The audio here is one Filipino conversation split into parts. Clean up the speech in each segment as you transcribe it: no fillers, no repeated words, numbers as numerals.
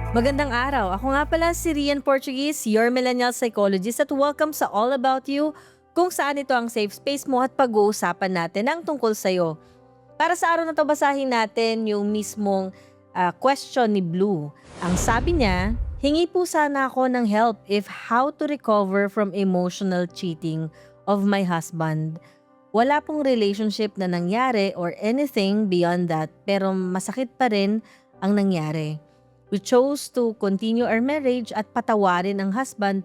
Magandang araw. Ako nga pala si Rian Portuguese, your millennial psychologist at welcome sa All About You, kung saan ito ang safe space mo at pag-uusapan natin ang tungkol sa'yo. Para sa araw na to, basahin natin yung mismong question ni Blue. Ang sabi niya, hingi po sana ako ng help if how to recover from emotional cheating of my husband. Wala pong relationship na nangyari or anything beyond that, pero masakit pa rin ang nangyari. We chose to continue our marriage at patawarin ang husband,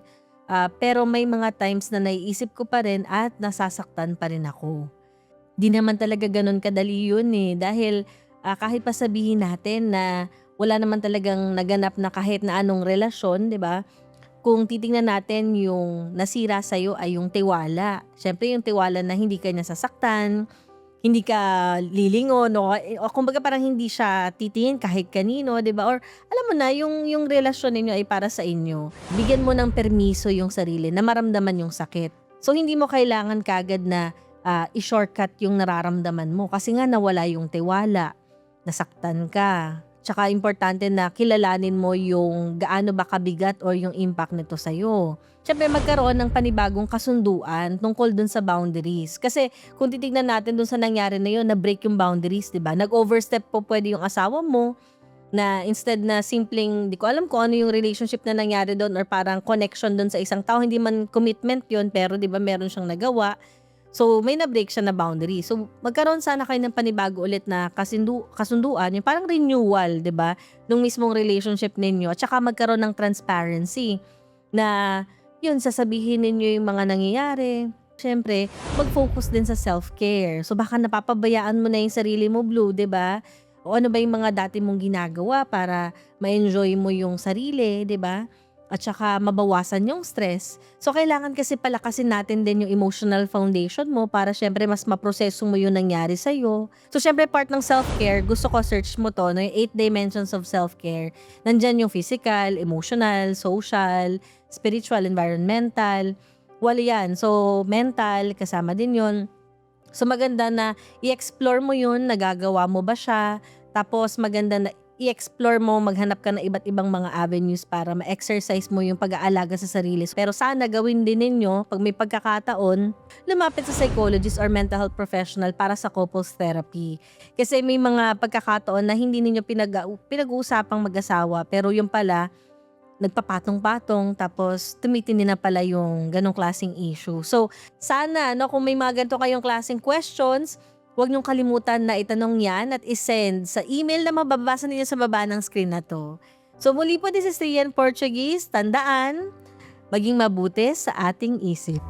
pero may mga times na naiisip ko pa rin at nasasaktan pa rin ako. Di naman talaga ganun kadali yun dahil kahit pa sabihin natin na wala naman talagang naganap na kahit na anong relasyon, di ba? Kung titingnan natin yung nasira sa'yo ay yung tiwala. Siyempre yung tiwala na hindi ka nasasaktan, hindi ka lilingon o kumbaga parang hindi siya titingin kahit kanino, 'di ba? Or alam mo na yung relasyon ninyo ay para sa inyo. Bigyan mo ng permiso yung sarili na maramdaman yung sakit. So hindi mo kailangan kagad na i-shortcut yung nararamdaman mo kasi nga nawala yung tiwala, nasaktan ka. Tsaka importante na kilalanin mo yung gaano ba kabigat or yung impact nito sa'yo. Siyempre magkaroon ng panibagong kasunduan tungkol dun sa boundaries. Kasi kung titignan natin dun sa nangyari na yun, na-break yung boundaries, di ba? Nag-overstep po pwede yung asawa mo na instead na simpleng, di ko alam kung ano yung relationship na nangyari doon or parang connection doon sa isang tao, hindi man commitment yun, pero di ba meron siyang nagawa. So, may na-break siya na boundary. So, magkaroon sana kayo ng panibago ulit na kasunduan, yung parang renewal, 'di ba? Nung mismong relationship ninyo. At saka magkaroon ng transparency na yun, sasabihin ninyo yung mga nangyayari. Siyempre, mag-focus din sa self-care. So, baka napapabayaan mo na yung sarili mo, Blue, 'di ba? O ano ba yung mga dati mong ginagawa para ma-enjoy mo yung sarili, 'di ba? At saka mabawasan yung stress. So, kailangan kasi palakasin natin din yung emotional foundation mo para syempre mas maproseso mo yung nangyari sa'yo. So, syempre part ng self-care, gusto ko search mo to, no, yung 8 dimensions of self-care. Nandyan yung physical, emotional, social, spiritual, environmental. Wala yan. So, mental, kasama din yun. So, maganda na i-explore mo yun, nagagawa mo ba siya. Tapos, maganda na i-explore mo, maghanap ka ng iba't ibang mga avenues para ma-exercise mo yung pag-aalaga sa sarili. Pero sana gawin din ninyo, pag may pagkakataon, lumapit sa psychologist or mental health professional para sa couples therapy. Kasi may mga pagkakataon na hindi ninyo pinag-uusapang mag-asawa, pero yung pala, nagpapatong-patong, tapos tumitindi na pala yung ganong klaseng issue. So, sana, no, kung may mga ganito kayong klaseng questions, huwag niyong kalimutan na itanong yan at isend sa email na mababasa ninyo sa baba ng screen na to. So muli po, this is Rian Portuguese. Tandaan, maging mabuti sa ating isip.